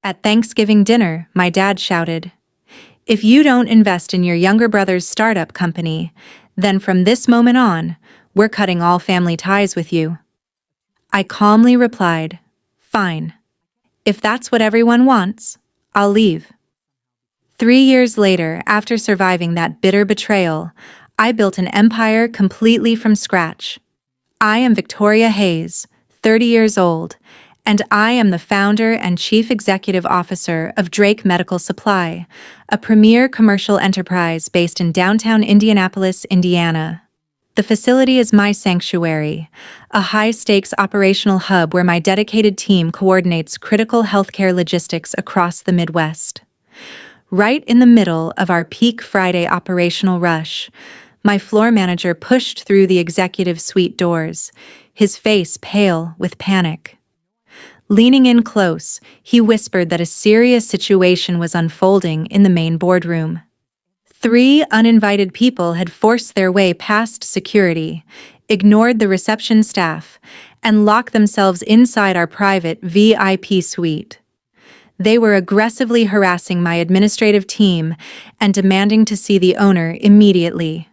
At Thanksgiving dinner, my dad shouted, "If you don't invest in your younger brother's startup company, then from this moment on, we're cutting all family ties with you." I calmly replied, "Fine. If that's what everyone wants, I'll leave." 3 years later, after surviving that bitter betrayal, I built an empire completely from scratch. I am Victoria Hayes, 30 years old, and I am the founder and chief executive officer of Drake Medical Supply, a premier commercial enterprise based in downtown Indianapolis, Indiana. The facility is my sanctuary, a high-stakes operational hub where my dedicated team coordinates critical healthcare logistics across the Midwest. Right in the middle of our peak Friday operational rush, my floor manager pushed through the executive suite doors, his face pale with panic. Leaning in close, he whispered that a serious situation was unfolding in the main boardroom. 3 uninvited people had forced their way past security, ignored the reception staff, and locked themselves inside our private VIP suite. They were aggressively harassing my administrative team and demanding to see the owner immediately.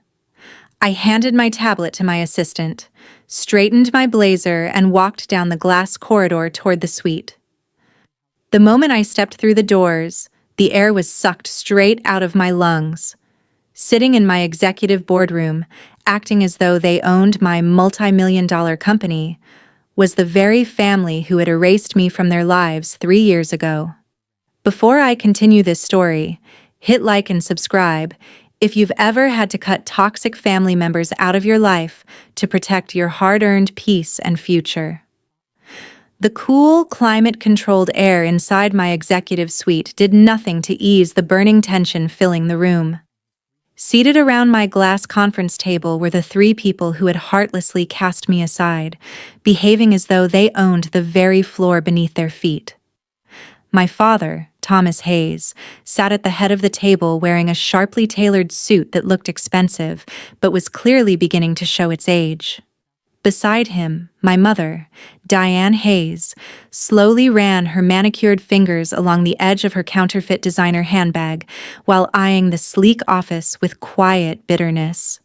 I handed my tablet to my assistant, straightened my blazer, and walked down the glass corridor toward the suite. The moment I stepped through the doors, the air was sucked straight out of my lungs. Sitting in my executive boardroom, acting as though they owned my multi-million-dollar company, was the very family who had erased me from their lives 3 years ago. Before I continue this story, hit like and subscribe if you've ever had to cut toxic family members out of your life to protect your hard-earned peace and future. The cool, climate-controlled air inside my executive suite did nothing to ease the burning tension filling the room. Seated around my glass conference table were the 3 people who had heartlessly cast me aside, behaving as though they owned the very floor beneath their feet. My father, Thomas Hayes, sat at the head of the table wearing a sharply tailored suit that looked expensive, but was clearly beginning to show its age. Beside him, my mother, Diane Hayes, slowly ran her manicured fingers along the edge of her counterfeit designer handbag while eyeing the sleek office with quiet bitterness.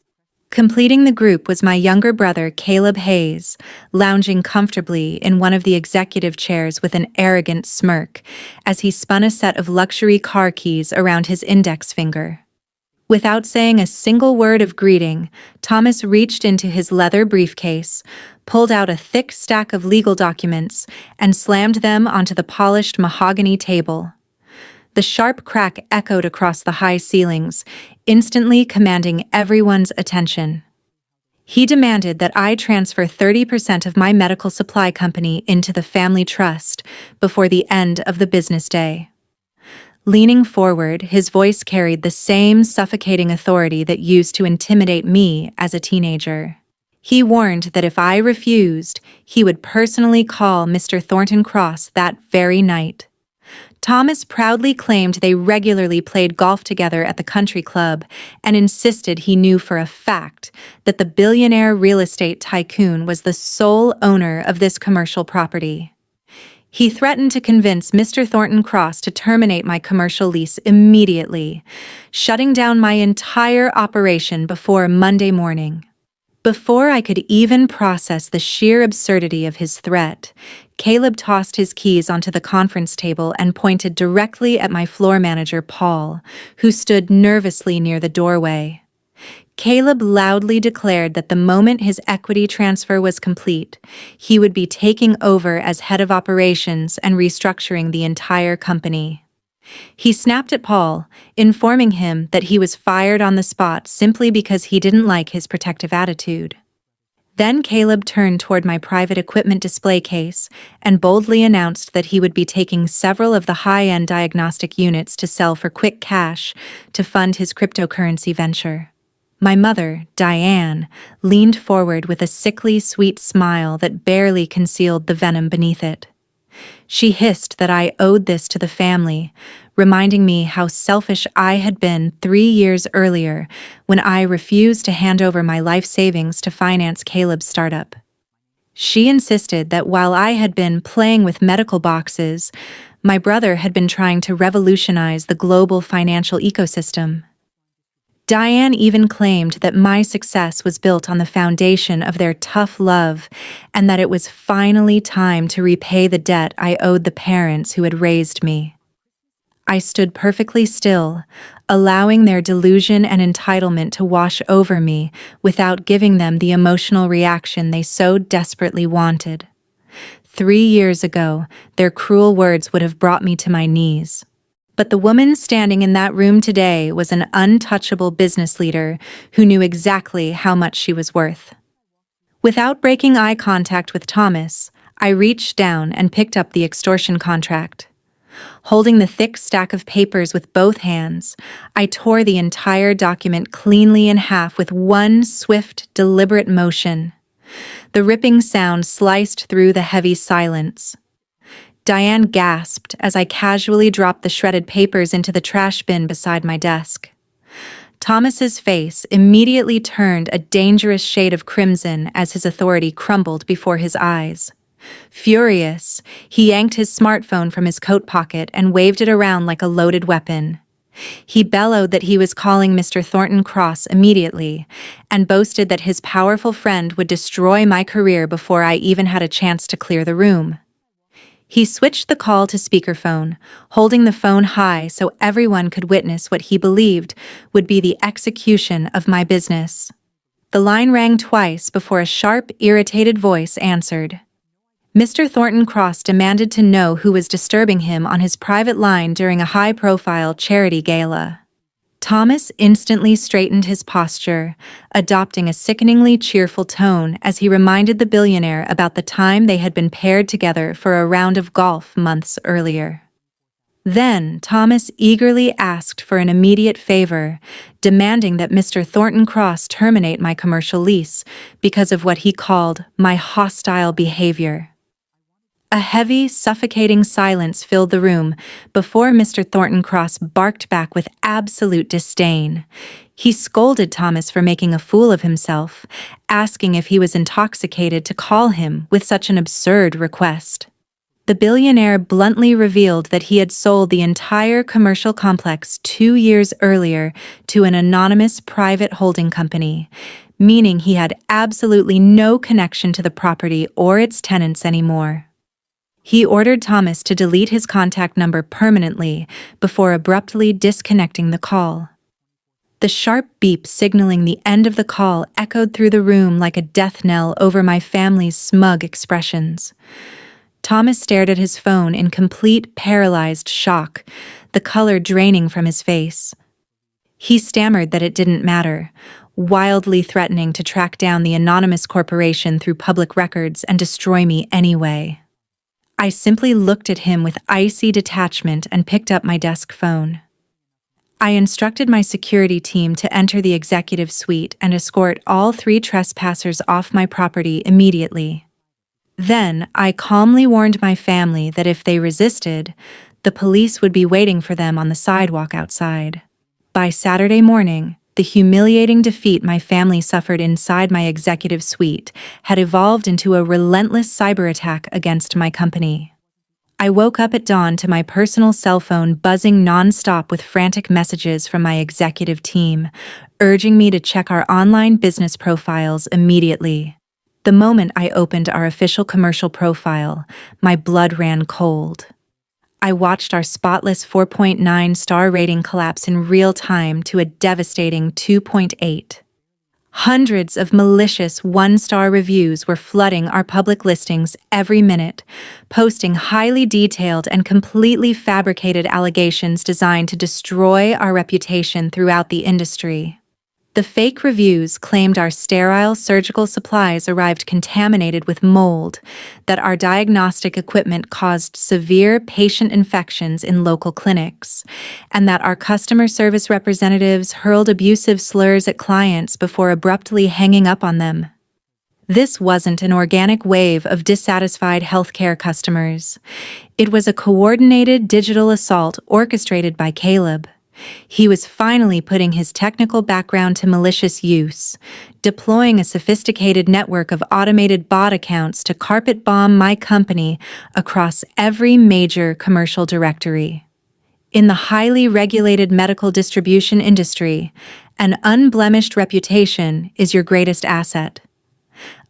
Completing the group was my younger brother, Caleb Hayes, lounging comfortably in one of the executive chairs with an arrogant smirk as he spun a set of luxury car keys around his index finger. Without saying a single word of greeting, Thomas reached into his leather briefcase, pulled out a thick stack of legal documents, and slammed them onto the polished mahogany table. The sharp crack echoed across the high ceilings, instantly commanding everyone's attention. He demanded that I transfer 30% of my medical supply company into the family trust before the end of the business day. Leaning forward, his voice carried the same suffocating authority that used to intimidate me as a teenager. He warned that if I refused, he would personally call Mr. Thornton Cross that very night. Thomas proudly claimed they regularly played golf together at the country club and insisted he knew for a fact that the billionaire real estate tycoon was the sole owner of this commercial property. He threatened to convince Mr. Thornton Cross to terminate my commercial lease immediately, shutting down my entire operation before Monday morning. Before I could even process the sheer absurdity of his threat, Caleb tossed his keys onto the conference table and pointed directly at my floor manager, Paul, who stood nervously near the doorway. Caleb loudly declared that the moment his equity transfer was complete, he would be taking over as head of operations and restructuring the entire company. He snapped at Paul, informing him that he was fired on the spot simply because he didn't like his protective attitude. Then Caleb turned toward my private equipment display case and boldly announced that he would be taking several of the high-end diagnostic units to sell for quick cash to fund his cryptocurrency venture. My mother, Diane, leaned forward with a sickly, sweet smile that barely concealed the venom beneath it. She hissed that I owed this to the family, reminding me how selfish I had been 3 years earlier when I refused to hand over my life savings to finance Caleb's startup. She insisted that while I had been playing with medical boxes, My brother had been trying to revolutionize the global financial ecosystem. Diane even claimed that my success was built on the foundation of their tough love and that it was finally time to repay the debt I owed the parents who had raised me. I stood perfectly still, allowing their delusion and entitlement to wash over me without giving them the emotional reaction they so desperately wanted. 3 years ago, their cruel words would have brought me to my knees. But the woman standing in that room today was an untouchable business leader who knew exactly how much she was worth. Without breaking eye contact with Thomas, I reached down and picked up the extortion contract. Holding the thick stack of papers with both hands, I tore the entire document cleanly in half with one swift, deliberate motion. The ripping sound sliced through the heavy silence. Diane gasped as I casually dropped the shredded papers into the trash bin beside my desk. Thomas's face immediately turned a dangerous shade of crimson as his authority crumbled before his eyes. Furious, he yanked his smartphone from his coat pocket and waved it around like a loaded weapon. He bellowed that he was calling Mr. Thornton Cross immediately and boasted that his powerful friend would destroy my career before I even had a chance to clear the room. He switched the call to speakerphone, holding the phone high so everyone could witness what he believed would be the execution of my business. The line rang twice before a sharp, irritated voice answered. Mr. Thornton Cross demanded to know who was disturbing him on his private line during a high-profile charity gala. Thomas instantly straightened his posture, adopting a sickeningly cheerful tone as he reminded the billionaire about the time they had been paired together for a round of golf months earlier. Then Thomas eagerly asked for an immediate favor, demanding that Mr. Thornton Cross terminate my commercial lease because of what he called my hostile behavior. A heavy, suffocating silence filled the room before Mr. Thornton Cross barked back with absolute disdain. He scolded Thomas for making a fool of himself, asking if he was intoxicated to call him with such an absurd request. The billionaire bluntly revealed that he had sold the entire commercial complex 2 years earlier to an anonymous private holding company, meaning he had absolutely no connection to the property or its tenants anymore. He ordered Thomas to delete his contact number permanently before abruptly disconnecting the call. The sharp beep signaling the end of the call echoed through the room like a death knell over my family's smug expressions. Thomas stared at his phone in complete paralyzed shock, the color draining from his face. He stammered that it didn't matter, wildly threatening to track down the anonymous corporation through public records and destroy me anyway. I simply looked at him with icy detachment and picked up my desk phone. I instructed my security team to enter the executive suite and escort all 3 trespassers off my property immediately. Then I calmly warned my family that if they resisted, the police would be waiting for them on the sidewalk outside. By Saturday morning, the humiliating defeat my family suffered inside my executive suite had evolved into a relentless cyber attack against my company. I woke up at dawn to my personal cell phone buzzing nonstop with frantic messages from my executive team, urging me to check our online business profiles immediately. The moment I opened our official commercial profile, my blood ran cold. I watched our spotless 4.9-star rating collapse in real time to a devastating 2.8. Hundreds of malicious 1-star reviews were flooding our public listings every minute, posting highly detailed and completely fabricated allegations designed to destroy our reputation throughout the industry. The fake reviews claimed our sterile surgical supplies arrived contaminated with mold, that our diagnostic equipment caused severe patient infections in local clinics, and that our customer service representatives hurled abusive slurs at clients before abruptly hanging up on them. This wasn't an organic wave of dissatisfied healthcare customers. It was a coordinated digital assault orchestrated by Caleb. He was finally putting his technical background to malicious use, deploying a sophisticated network of automated bot accounts to carpet bomb my company across every major commercial directory. In the highly regulated medical distribution industry, an unblemished reputation is your greatest asset.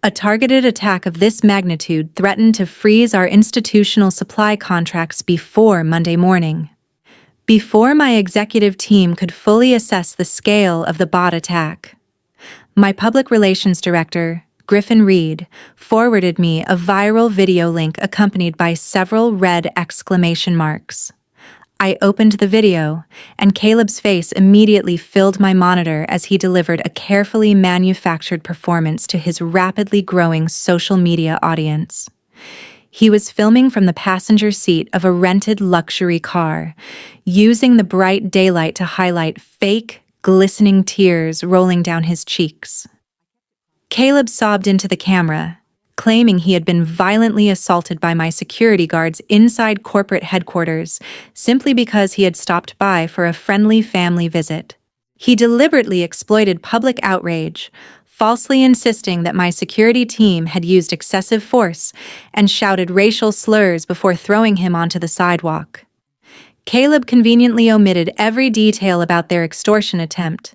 A targeted attack of this magnitude threatened to freeze our institutional supply contracts before Monday morning. Before my executive team could fully assess the scale of the bot attack, my public relations director, Griffin Reed, forwarded me a viral video link accompanied by several red exclamation marks. I opened the video, and Caleb's face immediately filled my monitor as he delivered a carefully manufactured performance to his rapidly growing social media audience. He was filming from the passenger seat of a rented luxury car, using the bright daylight to highlight fake, glistening tears rolling down his cheeks. Caleb sobbed into the camera, claiming he had been violently assaulted by my security guards inside corporate headquarters simply because he had stopped by for a friendly family visit. He deliberately exploited public outrage, falsely insisting that my security team had used excessive force and shouted racial slurs before throwing him onto the sidewalk. Caleb conveniently omitted every detail about their extortion attempt.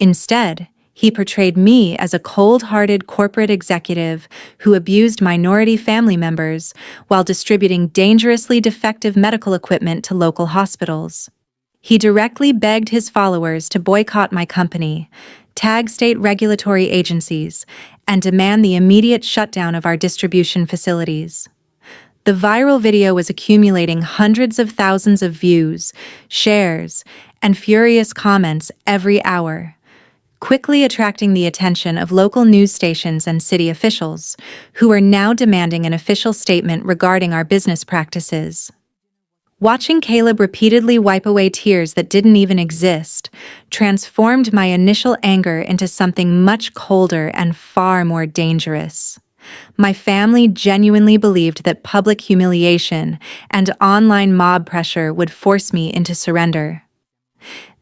Instead, he portrayed me as a cold-hearted corporate executive who abused minority family members while distributing dangerously defective medical equipment to local hospitals. He directly begged his followers to boycott my company, tag state regulatory agencies, and demand the immediate shutdown of our distribution facilities. The viral video was accumulating hundreds of thousands of views, shares, and furious comments every hour, quickly attracting the attention of local news stations and city officials, who are now demanding an official statement regarding our business practices. Watching Caleb repeatedly wipe away tears that didn't even exist transformed my initial anger into something much colder and far more dangerous. My family genuinely believed that public humiliation and online mob pressure would force me into surrender.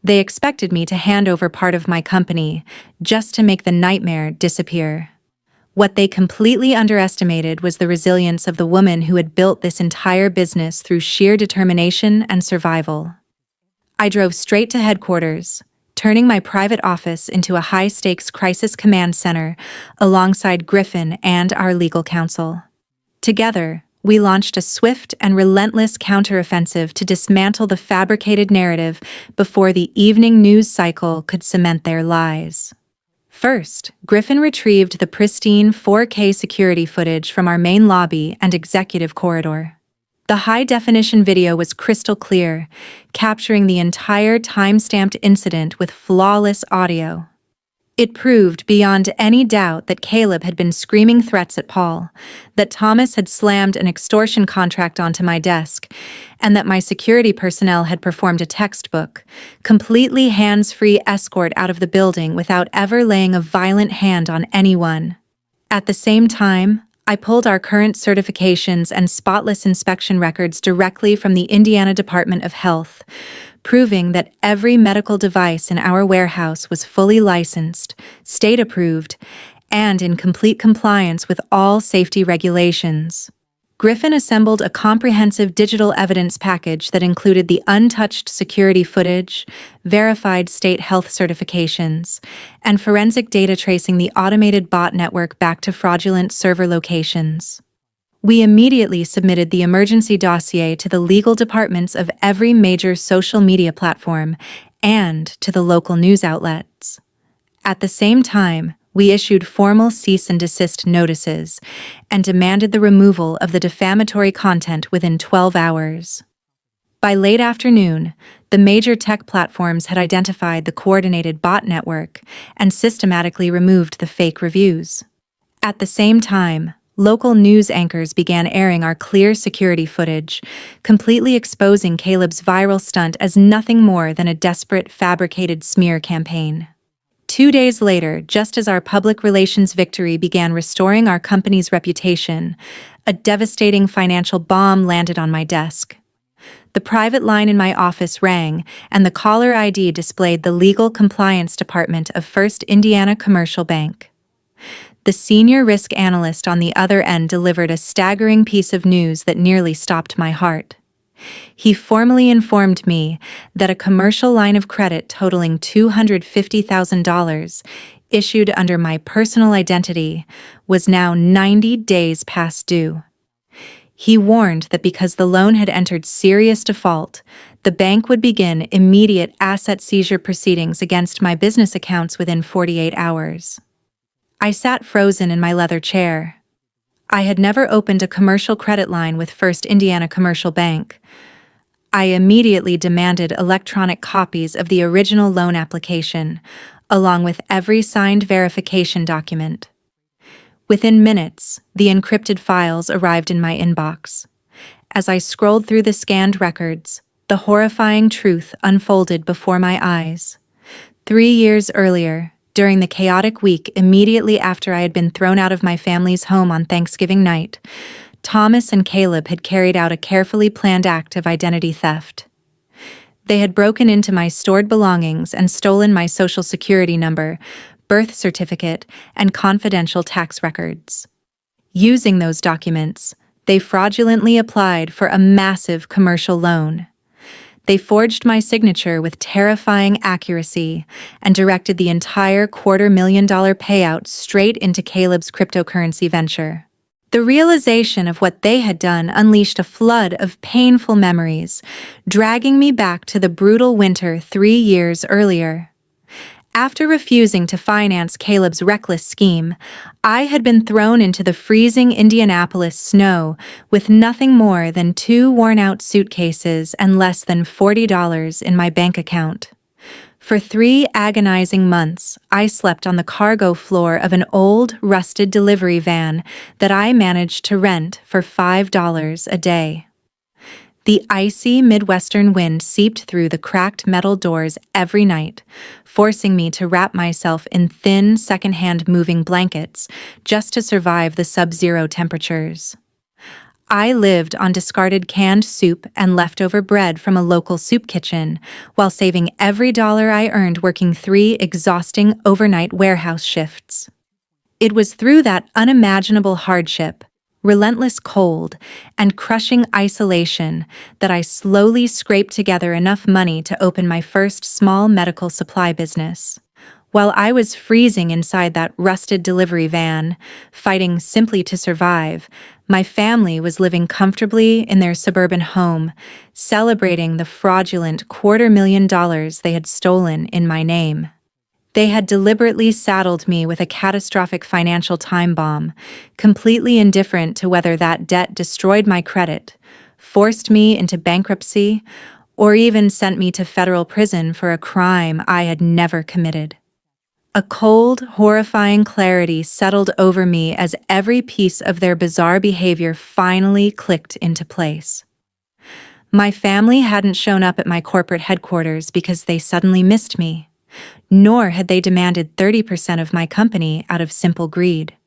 They expected me to hand over part of my company just to make the nightmare disappear. What they completely underestimated was the resilience of the woman who had built this entire business through sheer determination and survival. I drove straight to headquarters, turning my private office into a high-stakes crisis command center alongside Griffin and our legal counsel. Together, we launched a swift and relentless counteroffensive to dismantle the fabricated narrative before the evening news cycle could cement their lies. First, Griffin retrieved the pristine 4K security footage from our main lobby and executive corridor. The high-definition video was crystal clear, capturing the entire time-stamped incident with flawless audio. It proved beyond any doubt that Caleb had been screaming threats at Paul, that Thomas had slammed an extortion contract onto my desk, and that my security personnel had performed a textbook, completely hands-free escort out of the building without ever laying a violent hand on anyone. At the same time, I pulled our current certifications and spotless inspection records directly from the Indiana Department of Health, proving that every medical device in our warehouse was fully licensed, state-approved, and in complete compliance with all safety regulations. Griffin assembled a comprehensive digital evidence package that included the untouched security footage, verified state health certifications, and forensic data tracing the automated bot network back to fraudulent server locations. We immediately submitted the emergency dossier to the legal departments of every major social media platform and to the local news outlets. At the same time, we issued formal cease and desist notices and demanded the removal of the defamatory content within 12 hours. By late afternoon, the major tech platforms had identified the coordinated bot network and systematically removed the fake reviews. At the same time, local news anchors began airing our clear security footage, completely exposing Caleb's viral stunt as nothing more than a desperate, fabricated smear campaign. 2 days later, just as our public relations victory began restoring our company's reputation, a devastating financial bomb landed on my desk. The private line in my office rang, and the caller ID displayed the Legal Compliance Department of First Indiana Commercial Bank. The senior risk analyst on the other end delivered a staggering piece of news that nearly stopped my heart. He formally informed me that a commercial line of credit totaling $250,000, issued under my personal identity, was now 90 days past due. He warned that because the loan had entered serious default, the bank would begin immediate asset seizure proceedings against my business accounts within 48 hours. I sat frozen in my leather chair. I had never opened a commercial credit line with First Indiana Commercial Bank. I immediately demanded electronic copies of the original loan application, along with every signed verification document. Within minutes, the encrypted files arrived in my inbox. As I scrolled through the scanned records, the horrifying truth unfolded before my eyes. 3 years earlier, during the chaotic week immediately after I had been thrown out of my family's home on Thanksgiving night, Thomas and Caleb had carried out a carefully planned act of identity theft. They had broken into my stored belongings and stolen my Social Security number, birth certificate, and confidential tax records. Using those documents, they fraudulently applied for a massive commercial loan. They forged my signature with terrifying accuracy and directed the entire $250,000 payout straight into Caleb's cryptocurrency venture. The realization of what they had done unleashed a flood of painful memories, dragging me back to the brutal winter 3 years earlier. After refusing to finance Caleb's reckless scheme, I had been thrown into the freezing Indianapolis snow with nothing more than 2 worn-out suitcases and less than $40 in my bank account. For 3 agonizing months, I slept on the cargo floor of an old, rusted delivery van that I managed to rent for $5 a day. The icy Midwestern wind seeped through the cracked metal doors every night, forcing me to wrap myself in thin, secondhand moving blankets just to survive the sub-zero temperatures. I lived on discarded canned soup and leftover bread from a local soup kitchen, while saving every dollar I earned working 3 exhausting overnight warehouse shifts. It was through that unimaginable hardship, relentless cold, and crushing isolation that I slowly scraped together enough money to open my first small medical supply business. While I was freezing inside that rusted delivery van, fighting simply to survive, my family was living comfortably in their suburban home, celebrating the fraudulent $250,000 they had stolen in my name. They had deliberately saddled me with a catastrophic financial time bomb, completely indifferent to whether that debt destroyed my credit, forced me into bankruptcy, or even sent me to federal prison for a crime I had never committed. A cold, horrifying clarity settled over me as every piece of their bizarre behavior finally clicked into place. My family hadn't shown up at my corporate headquarters because they suddenly missed me, nor had they demanded 30% of my company out of simple greed.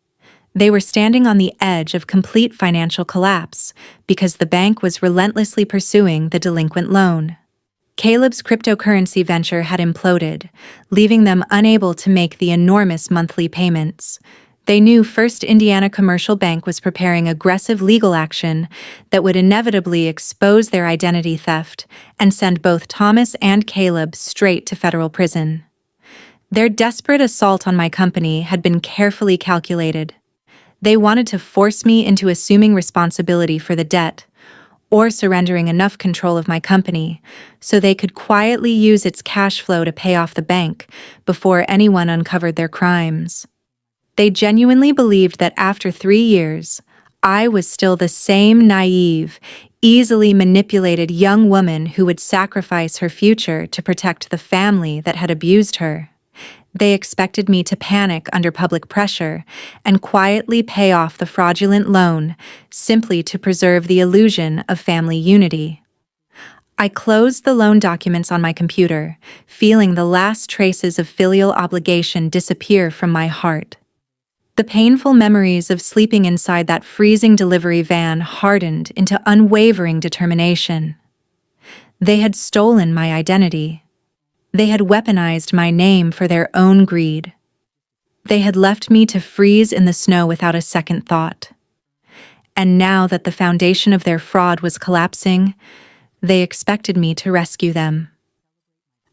They were standing on the edge of complete financial collapse because the bank was relentlessly pursuing the delinquent loan. Caleb's cryptocurrency venture had imploded, leaving them unable to make the enormous monthly payments. They knew First Indiana Commercial Bank was preparing aggressive legal action that would inevitably expose their identity theft and send both Thomas and Caleb straight to federal prison. Their desperate assault on my company had been carefully calculated. They wanted to force me into assuming responsibility for the debt, or surrendering enough control of my company so they could quietly use its cash flow to pay off the bank before anyone uncovered their crimes. They genuinely believed that after 3 years, I was still the same naive, easily manipulated young woman who would sacrifice her future to protect the family that had abused her. They expected me to panic under public pressure and quietly pay off the fraudulent loan simply to preserve the illusion of family unity. I closed the loan documents on my computer, feeling the last traces of filial obligation disappear from my heart. The painful memories of sleeping inside that freezing delivery van hardened into unwavering determination. They had stolen my identity. They had weaponized my name for their own greed. They had left me to freeze in the snow without a second thought. And now that the foundation of their fraud was collapsing, they expected me to rescue them.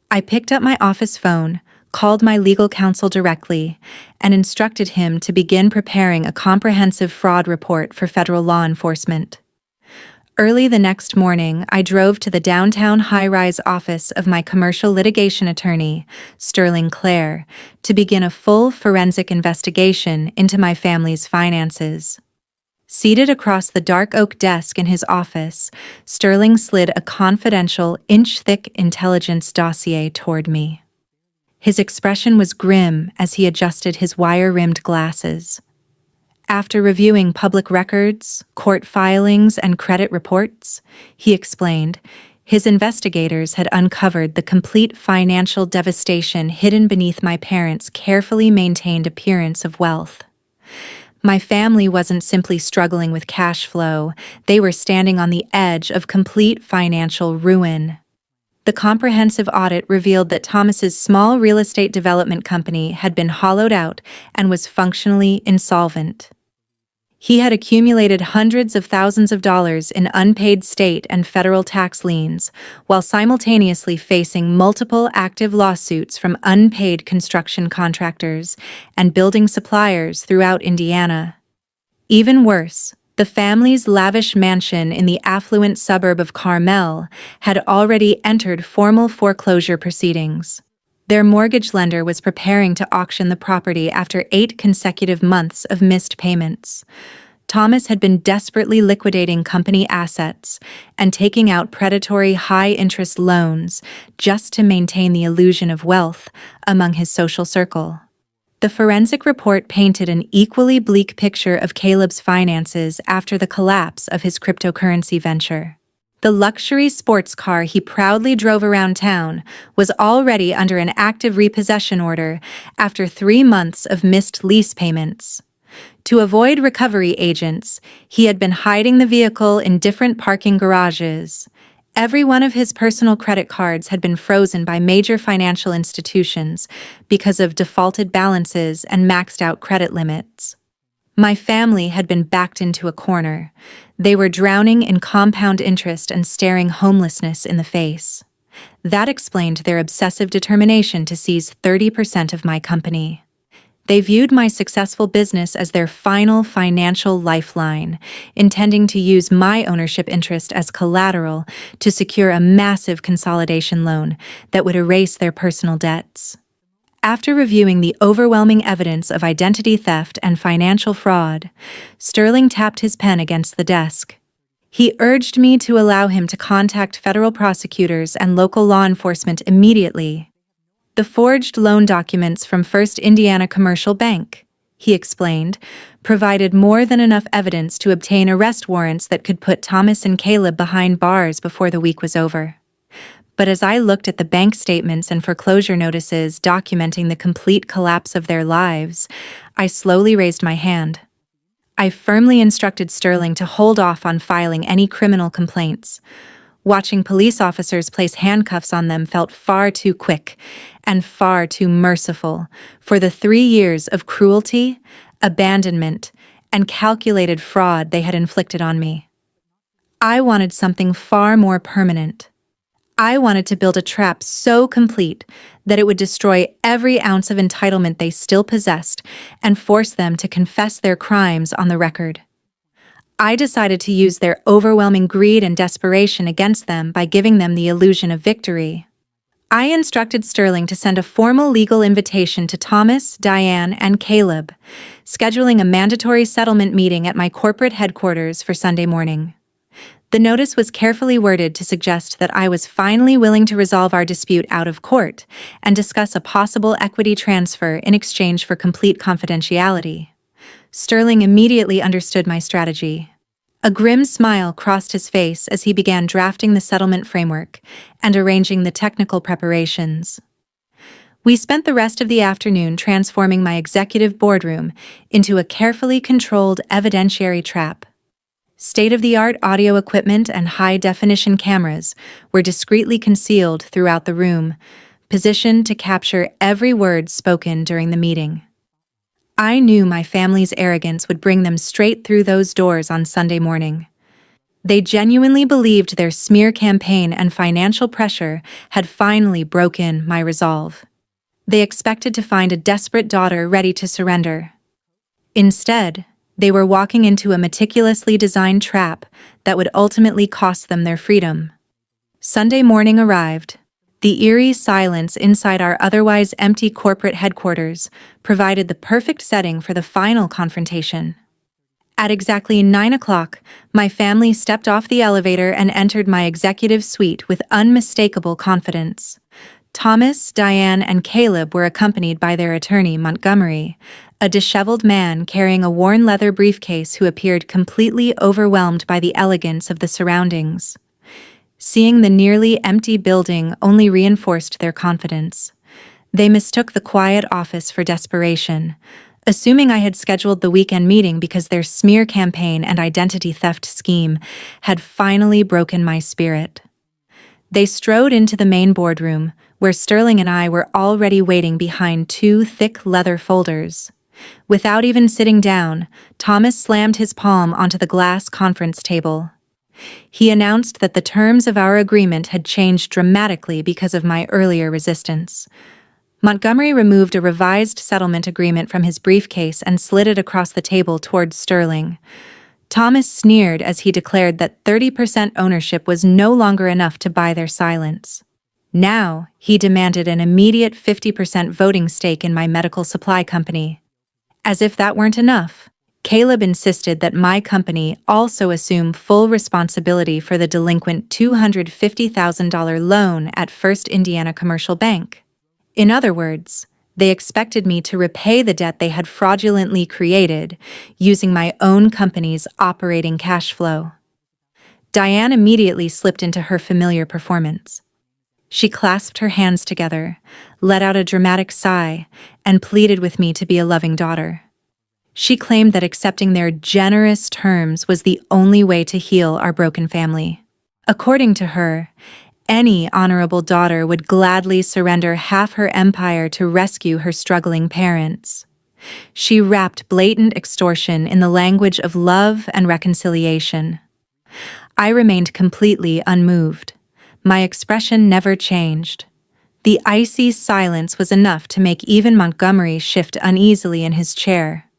I picked up my office phone, called my legal counsel directly, and instructed him to begin preparing a comprehensive fraud report for federal law enforcement. Early the next morning, I drove to the downtown high-rise office of my commercial litigation attorney, Sterling Clare, to begin a full forensic investigation into my family's finances. Seated across the dark oak desk in his office, Sterling slid a confidential, inch-thick intelligence dossier toward me. His expression was grim as he adjusted his wire-rimmed glasses. After reviewing public records, court filings, and credit reports, he explained, his investigators had uncovered the complete financial devastation hidden beneath my parents' carefully maintained appearance of wealth. My family wasn't simply struggling with cash flow, they were standing on the edge of complete financial ruin. The comprehensive audit revealed that Thomas's small real estate development company had been hollowed out and was functionally insolvent. He had accumulated hundreds of thousands of dollars in unpaid state and federal tax liens, while simultaneously facing multiple active lawsuits from unpaid construction contractors and building suppliers throughout Indiana. Even worse, the family's lavish mansion in the affluent suburb of Carmel had already entered formal foreclosure proceedings. Their mortgage lender was preparing to auction the property after 8 consecutive months of missed payments. Thomas had been desperately liquidating company assets and taking out predatory high-interest loans just to maintain the illusion of wealth among his social circle. The forensic report painted an equally bleak picture of Caleb's finances after the collapse of his cryptocurrency venture. The luxury sports car he proudly drove around town was already under an active repossession order after 3 months of missed lease payments. To avoid recovery agents, he had been hiding the vehicle in different parking garages. Every one of his personal credit cards had been frozen by major financial institutions because of defaulted balances and maxed-out credit limits. My family had been backed into a corner. They were drowning in compound interest and staring homelessness in the face. That explained their obsessive determination to seize 30% of my company. They viewed my successful business as their final financial lifeline, intending to use my ownership interest as collateral to secure a massive consolidation loan that would erase their personal debts. After reviewing the overwhelming evidence of identity theft and financial fraud, Sterling tapped his pen against the desk. He urged me to allow him to contact federal prosecutors and local law enforcement immediately. The forged loan documents from First Indiana Commercial Bank, he explained, provided more than enough evidence to obtain arrest warrants that could put Thomas and Caleb behind bars before the week was over. But as I looked at the bank statements and foreclosure notices documenting the complete collapse of their lives, I slowly raised my hand. I firmly instructed Sterling to hold off on filing any criminal complaints. Watching police officers place handcuffs on them felt far too quick and far too merciful for the 3 years of cruelty, abandonment, and calculated fraud they had inflicted on me. I wanted something far more permanent. I wanted to build a trap so complete that it would destroy every ounce of entitlement they still possessed and force them to confess their crimes on the record. I decided to use their overwhelming greed and desperation against them by giving them the illusion of victory. I instructed Sterling to send a formal legal invitation to Thomas, Diane, and Caleb, scheduling a mandatory settlement meeting at my corporate headquarters for Sunday morning. The notice was carefully worded to suggest that I was finally willing to resolve our dispute out of court and discuss a possible equity transfer in exchange for complete confidentiality. Sterling immediately understood my strategy. A grim smile crossed his face as he began drafting the settlement framework and arranging the technical preparations. We spent the rest of the afternoon transforming my executive boardroom into a carefully controlled evidentiary trap. State-of-the-art audio equipment and high-definition cameras were discreetly concealed throughout the room, positioned to capture every word spoken during the meeting. I knew my family's arrogance would bring them straight through those doors on Sunday morning. They genuinely believed their smear campaign and financial pressure had finally broken my resolve. They expected to find a desperate daughter ready to surrender. Instead, they were walking into a meticulously designed trap that would ultimately cost them their freedom. Sunday morning arrived. The eerie silence inside our otherwise empty corporate headquarters provided the perfect setting for the final confrontation. At exactly 9 o'clock, my family stepped off the elevator and entered my executive suite with unmistakable confidence. Thomas, Diane, and Caleb were accompanied by their attorney, Montgomery, a disheveled man carrying a worn leather briefcase who appeared completely overwhelmed by the elegance of the surroundings. Seeing the nearly empty building only reinforced their confidence. They mistook the quiet office for desperation, assuming I had scheduled the weekend meeting because their smear campaign and identity theft scheme had finally broken my spirit. They strode into the main boardroom, where Sterling and I were already waiting behind two thick leather folders. Without even sitting down, Thomas slammed his palm onto the glass conference table. He announced that the terms of our agreement had changed dramatically because of my earlier resistance. Montgomery removed a revised settlement agreement from his briefcase and slid it across the table towards Sterling. Thomas sneered as he declared that 30% ownership was no longer enough to buy their silence. Now, he demanded an immediate 50% voting stake in my medical supply company. As if that weren't enough, Caleb insisted that my company also assume full responsibility for the delinquent $250,000 loan at First Indiana Commercial Bank. In other words, they expected me to repay the debt they had fraudulently created using my own company's operating cash flow. Diane immediately slipped into her familiar performance. She clasped her hands together, let out a dramatic sigh, and pleaded with me to be a loving daughter. She claimed that accepting their generous terms was the only way to heal our broken family. According to her, any honorable daughter would gladly surrender half her empire to rescue her struggling parents. She wrapped blatant extortion in the language of love and reconciliation. I remained completely unmoved. My expression never changed. The icy silence was enough to make even Montgomery shift uneasily in his chair.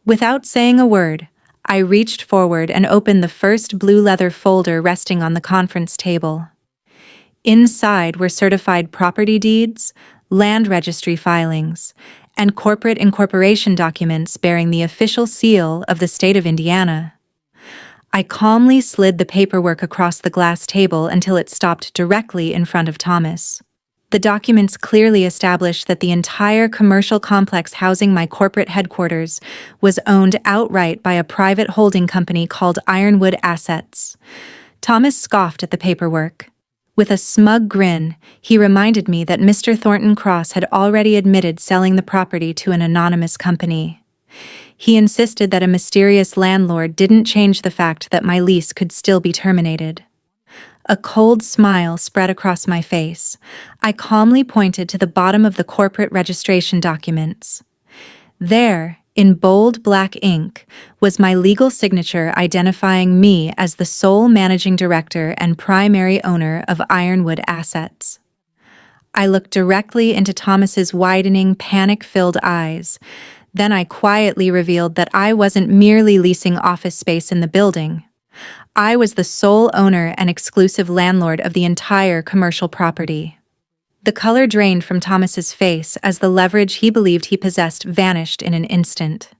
Without saying a word, I reached forward and opened the first blue leather folder resting on the conference table. Inside were certified property deeds, land registry filings, and corporate incorporation documents bearing the official seal of the state of Indiana. I calmly slid the paperwork across the glass table until it stopped directly in front of Thomas. The documents clearly established that the entire commercial complex housing my corporate headquarters was owned outright by a private holding company called Ironwood Assets. Thomas scoffed at the paperwork. With a smug grin, he reminded me that Mr. Thornton Cross had already admitted selling the property to an anonymous company. He insisted that a mysterious landlord didn't change the fact that my lease could still be terminated. A cold smile spread across my face. I calmly pointed to the bottom of the corporate registration documents. There, in bold black ink, was my legal signature identifying me as the sole managing director and primary owner of Ironwood Assets. I looked directly into Thomas's widening, panic-filled eyes. Then I quietly revealed that I wasn't merely leasing office space in the building. I was the sole owner and exclusive landlord of the entire commercial property. The color drained from Thomas's face as the leverage he believed he possessed vanished in an instant.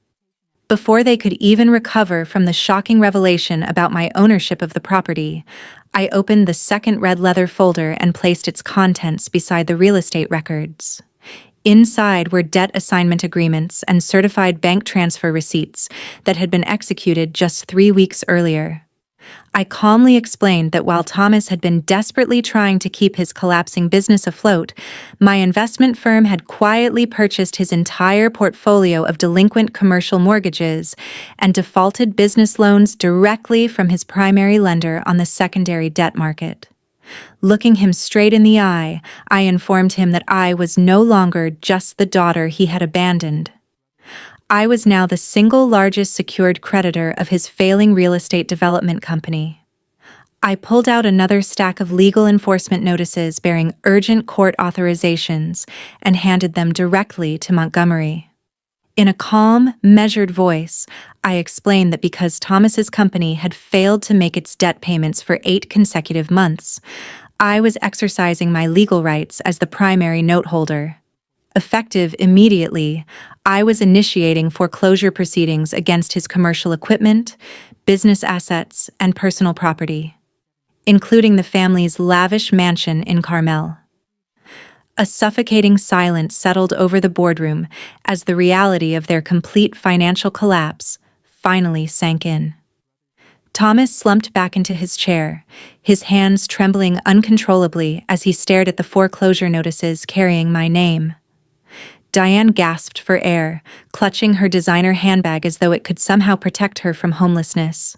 Before they could even recover from the shocking revelation about my ownership of the property, I opened the second red leather folder and placed its contents beside the real estate records. Inside were debt assignment agreements and certified bank transfer receipts that had been executed just 3 weeks earlier. I calmly explained that while Thomas had been desperately trying to keep his collapsing business afloat, my investment firm had quietly purchased his entire portfolio of delinquent commercial mortgages and defaulted business loans directly from his primary lender on the secondary debt market. Looking him straight in the eye, I informed him that I was no longer just the daughter he had abandoned. I was now the single largest secured creditor of his failing real estate development company. I pulled out another stack of legal enforcement notices bearing urgent court authorizations and handed them directly to Montgomery. In a calm, measured voice, I explained that because Thomas's company had failed to make its debt payments for 8 consecutive months, I was exercising my legal rights as the primary note holder. Effective immediately, I was initiating foreclosure proceedings against his commercial equipment, business assets, and personal property, including the family's lavish mansion in Carmel. A suffocating silence settled over the boardroom as the reality of their complete financial collapse finally sank in. Thomas slumped back into his chair, his hands trembling uncontrollably as he stared at the foreclosure notices carrying my name. Diane gasped for air, clutching her designer handbag as though it could somehow protect her from homelessness.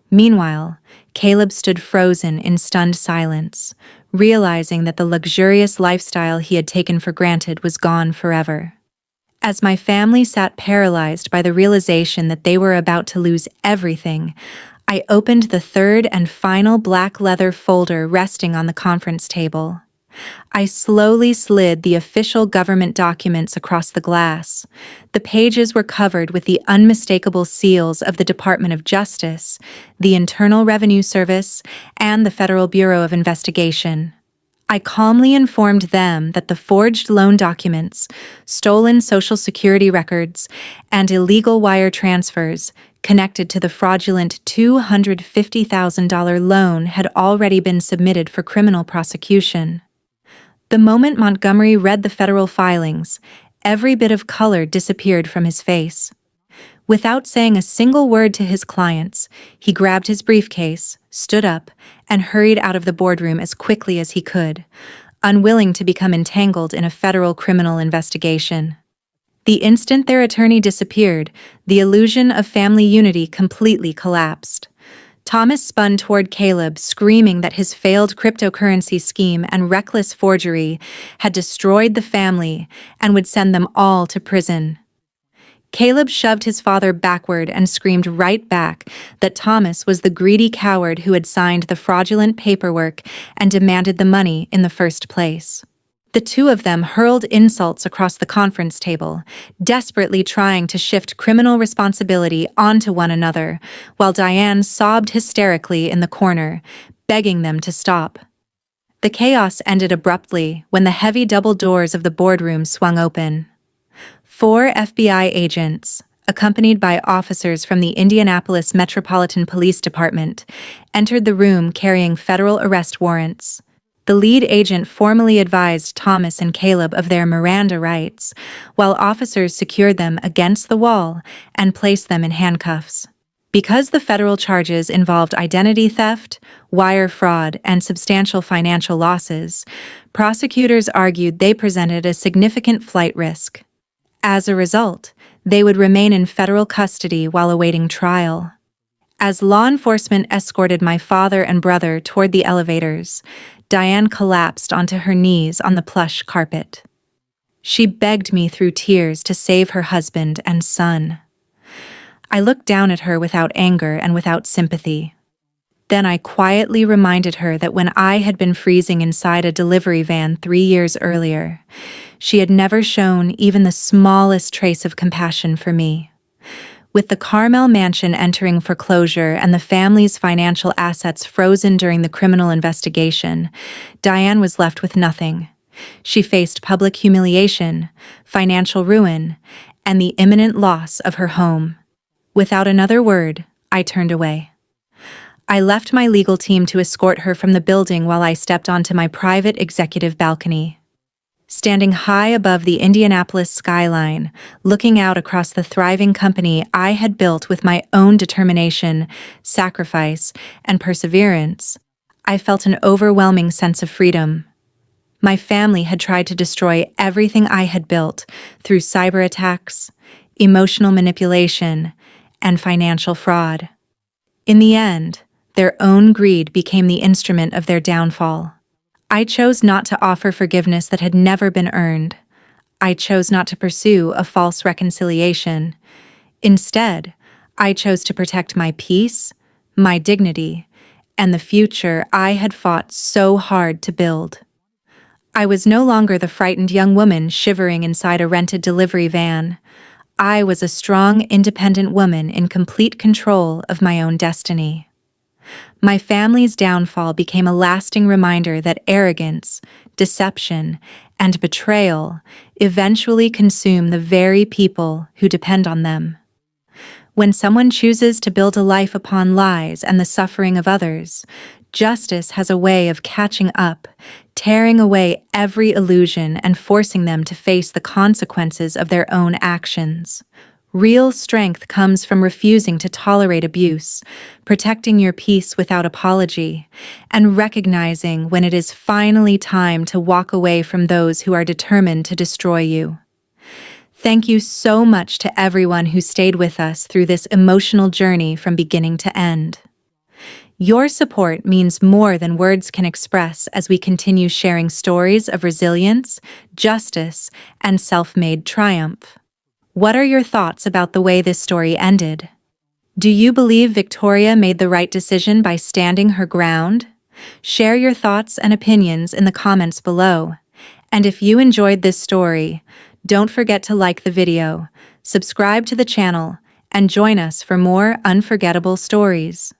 Meanwhile, Caleb stood frozen in stunned silence, realizing that the luxurious lifestyle he had taken for granted was gone forever. As my family sat paralyzed by the realization that they were about to lose everything, I opened the third and final black leather folder resting on the conference table. I slowly slid the official government documents across the glass. The pages were covered with the unmistakable seals of the Department of Justice, the Internal Revenue Service, and the Federal Bureau of Investigation. I calmly informed them that the forged loan documents, stolen Social Security records, and illegal wire transfers connected to the fraudulent $250,000 loan had already been submitted for criminal prosecution. The moment Montgomery read the federal filings, every bit of color disappeared from his face. Without saying a single word to his clients, he grabbed his briefcase, stood up, and hurried out of the boardroom as quickly as he could, unwilling to become entangled in a federal criminal investigation. The instant their attorney disappeared, the illusion of family unity completely collapsed. Thomas spun toward Caleb, screaming that his failed cryptocurrency scheme and reckless forgery had destroyed the family and would send them all to prison. Caleb shoved his father backward and screamed right back that Thomas was the greedy coward who had signed the fraudulent paperwork and demanded the money in the first place. The two of them hurled insults across the conference table, desperately trying to shift criminal responsibility onto one another, while Diane sobbed hysterically in the corner, begging them to stop. The chaos ended abruptly when the heavy double doors of the boardroom swung open. 4 FBI agents, accompanied by officers from the Indianapolis Metropolitan Police Department, entered the room carrying federal arrest warrants. The lead agent formally advised Thomas and Caleb of their Miranda rights, while officers secured them against the wall and placed them in handcuffs. Because the federal charges involved identity theft, wire fraud, and substantial financial losses, prosecutors argued they presented a significant flight risk. As a result, they would remain in federal custody while awaiting trial. As law enforcement escorted my father and brother toward the elevators, Diane collapsed onto her knees on the plush carpet. She begged me through tears to save her husband and son. I looked down at her without anger and without sympathy. Then I quietly reminded her that when I had been freezing inside a delivery van 3 years earlier, she had never shown even the smallest trace of compassion for me. With the Carmel mansion entering foreclosure and the family's financial assets frozen during the criminal investigation, Diane was left with nothing. She faced public humiliation, financial ruin, and the imminent loss of her home. Without another word, I turned away. I left my legal team to escort her from the building while I stepped onto my private executive balcony. Standing high above the Indianapolis skyline, looking out across the thriving company I had built with my own determination, sacrifice, and perseverance, I felt an overwhelming sense of freedom. My family had tried to destroy everything I had built through cyber attacks, emotional manipulation, and financial fraud. In the end, their own greed became the instrument of their downfall. I chose not to offer forgiveness that had never been earned. I chose not to pursue a false reconciliation. Instead, I chose to protect my peace, my dignity, and the future I had fought so hard to build. I was no longer the frightened young woman shivering inside a rented delivery van. I was a strong, independent woman in complete control of my own destiny. My family's downfall became a lasting reminder that arrogance, deception, and betrayal eventually consume the very people who depend on them. When someone chooses to build a life upon lies and the suffering of others, justice has a way of catching up, tearing away every illusion and forcing them to face the consequences of their own actions. Real strength comes from refusing to tolerate abuse, protecting your peace without apology, and recognizing when it is finally time to walk away from those who are determined to destroy you. Thank you so much to everyone who stayed with us through this emotional journey from beginning to end. Your support means more than words can express as we continue sharing stories of resilience, justice, and self-made triumph. What are your thoughts about the way this story ended? Do you believe Victoria made the right decision by standing her ground? Share your thoughts and opinions in the comments below. And if you enjoyed this story, don't forget to like the video, subscribe to the channel, and join us for more unforgettable stories.